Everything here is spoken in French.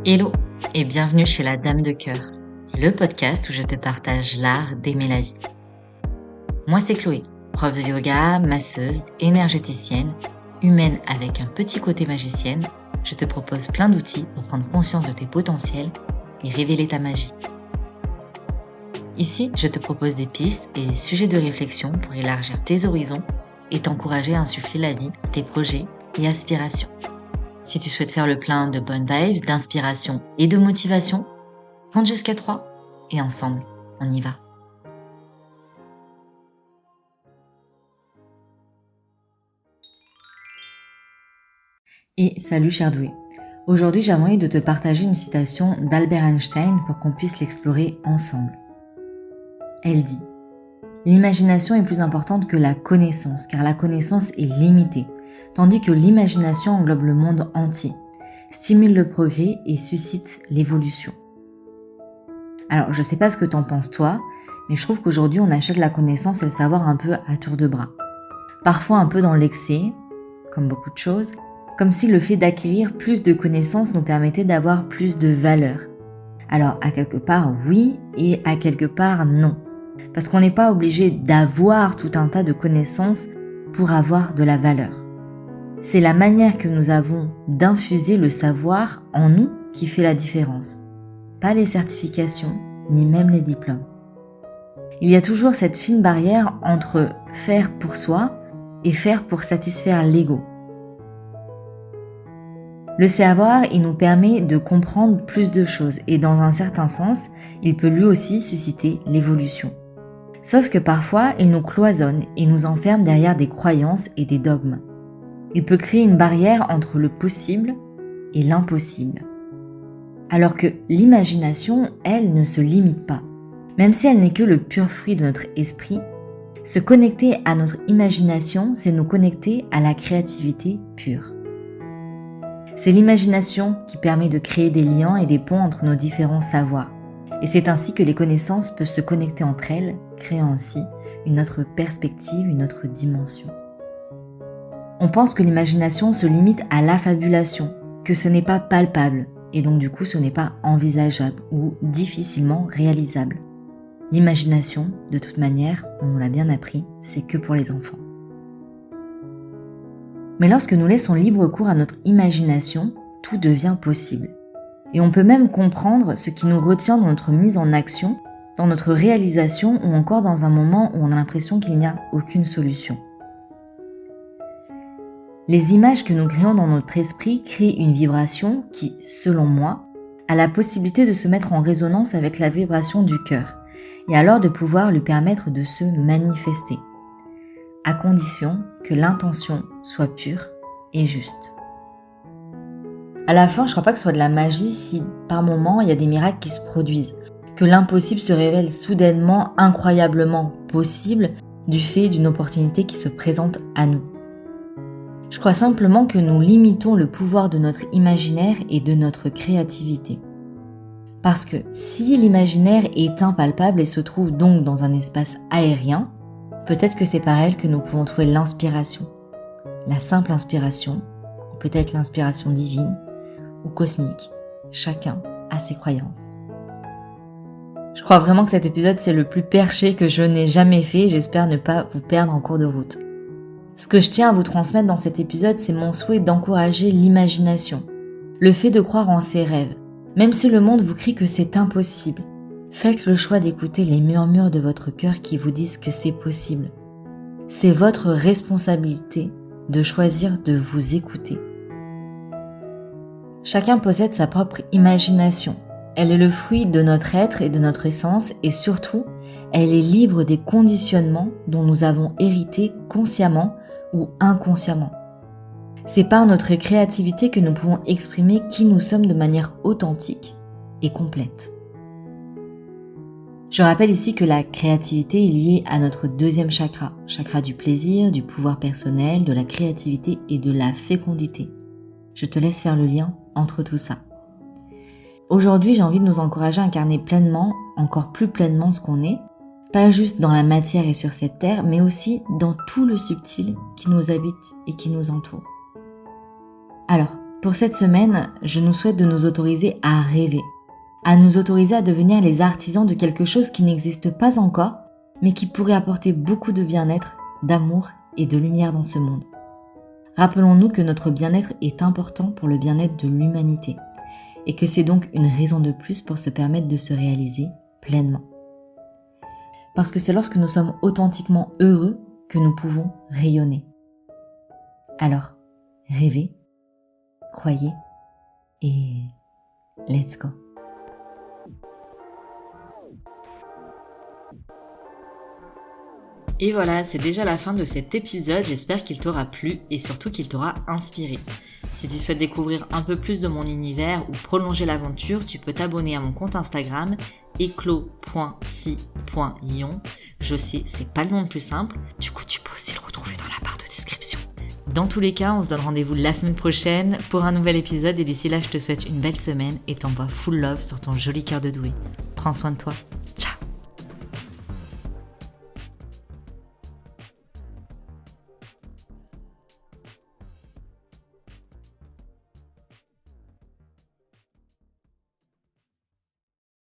Hello et bienvenue chez la Dame de Cœur, le podcast où je te partage l'art d'aimer la vie. Moi c'est Chloé, prof de yoga, masseuse, énergéticienne, humaine avec un petit côté magicienne. Je te propose plein d'outils pour prendre conscience de tes potentiels et révéler ta magie. Ici, je te propose des pistes et des sujets de réflexion pour élargir tes horizons et t'encourager à insuffler la vie, tes projets et aspirations. Si tu souhaites faire le plein de bonnes vibes, d'inspiration et de motivation, compte jusqu'à 3 et ensemble, on y va. Et salut cher doué. Aujourd'hui, j'ai envie de te partager une citation d'Albert Einstein pour qu'on puisse l'explorer ensemble. Elle dit « L'imagination est plus importante que la connaissance, car la connaissance est limitée, tandis que l'imagination englobe le monde entier, stimule le progrès et suscite l'évolution. » Alors, je sais pas ce que t'en penses toi, mais je trouve qu'aujourd'hui, on achète la connaissance et le savoir un peu à tour de bras. Parfois un peu dans l'excès, comme beaucoup de choses, comme si le fait d'acquérir plus de connaissances nous permettait d'avoir plus de valeur. Alors, à quelque part, oui, et à quelque part, non. Parce qu'on n'est pas obligé d'avoir tout un tas de connaissances pour avoir de la valeur. C'est la manière que nous avons d'infuser le savoir en nous qui fait la différence. Pas les certifications, ni même les diplômes. Il y a toujours cette fine barrière entre faire pour soi et faire pour satisfaire l'ego. Le savoir, il nous permet de comprendre plus de choses et dans un certain sens, il peut lui aussi susciter l'évolution. Sauf que parfois, il nous cloisonne et nous enferme derrière des croyances et des dogmes. Il peut créer une barrière entre le possible et l'impossible. Alors que l'imagination, elle, ne se limite pas. Même si elle n'est que le pur fruit de notre esprit, se connecter à notre imagination, c'est nous connecter à la créativité pure. C'est l'imagination qui permet de créer des liens et des ponts entre nos différents savoirs. Et c'est ainsi que les connaissances peuvent se connecter entre elles, créant ainsi une autre perspective, une autre dimension. On pense que l'imagination se limite à l'affabulation, que ce n'est pas palpable, et donc du coup ce n'est pas envisageable ou difficilement réalisable. L'imagination, de toute manière, on nous l'a bien appris, c'est que pour les enfants. Mais lorsque nous laissons libre cours à notre imagination, tout devient possible. Et on peut même comprendre ce qui nous retient dans notre mise en action, dans notre réalisation ou encore dans un moment où on a l'impression qu'il n'y a aucune solution. Les images que nous créons dans notre esprit créent une vibration qui, selon moi, a la possibilité de se mettre en résonance avec la vibration du cœur et alors de pouvoir lui permettre de se manifester, à condition que l'intention soit pure et juste. À la fin, je crois pas que ce soit de la magie si par moments il y a des miracles qui se produisent, que l'impossible se révèle soudainement incroyablement possible du fait d'une opportunité qui se présente à nous. Je crois simplement que nous limitons le pouvoir de notre imaginaire et de notre créativité. Parce que si l'imaginaire est impalpable et se trouve donc dans un espace aérien, peut-être que c'est par elle que nous pouvons trouver l'inspiration, la simple inspiration, ou peut-être l'inspiration divine, ou cosmique. Chacun a ses croyances. Je crois vraiment que cet épisode c'est le plus perché que je n'ai jamais fait et j'espère ne pas vous perdre en cours de route. Ce que je tiens à vous transmettre dans cet épisode, c'est mon souhait d'encourager l'imagination, le fait de croire en ses rêves. Même si le monde vous crie que c'est impossible, faites le choix d'écouter les murmures de votre cœur qui vous disent que c'est possible. C'est votre responsabilité de choisir de vous écouter. Chacun possède sa propre imagination. Elle est le fruit de notre être et de notre essence et surtout, elle est libre des conditionnements dont nous avons hérité consciemment ou inconsciemment. C'est par notre créativité que nous pouvons exprimer qui nous sommes de manière authentique et complète. Je rappelle ici que la créativité est liée à notre deuxième chakra, chakra du plaisir, du pouvoir personnel, de la créativité et de la fécondité. Je te laisse faire le lien entre tout ça. Aujourd'hui, j'ai envie de nous encourager à incarner pleinement, encore plus pleinement ce qu'on est, pas juste dans la matière et sur cette terre, mais aussi dans tout le subtil qui nous habite et qui nous entoure. Alors, Pour cette semaine, je nous souhaite de nous autoriser à rêver, à nous autoriser à devenir les artisans de quelque chose qui n'existe pas encore, mais qui pourrait apporter beaucoup de bien-être, d'amour et de lumière dans ce monde. Rappelons-nous que notre bien-être est important pour le bien-être de l'humanité, et que c'est donc une raison de plus pour se permettre de se réaliser pleinement. Parce que c'est lorsque nous sommes authentiquement heureux que nous pouvons rayonner. Alors, rêvez, croyez et let's go. Et voilà, c'est déjà la fin de cet épisode, j'espère qu'il t'aura plu et surtout qu'il t'aura inspiré. Si tu souhaites découvrir un peu plus de mon univers ou prolonger l'aventure, tu peux t'abonner à mon compte Instagram eclos.si.ion. Je sais, c'est pas le nom le plus simple, du coup tu peux aussi le retrouver dans la barre de description. Dans tous les cas, on se donne rendez-vous la semaine prochaine pour un nouvel épisode et d'ici là, je te souhaite une belle semaine et t'envoie full love sur ton joli cœur de doué. Prends soin de toi.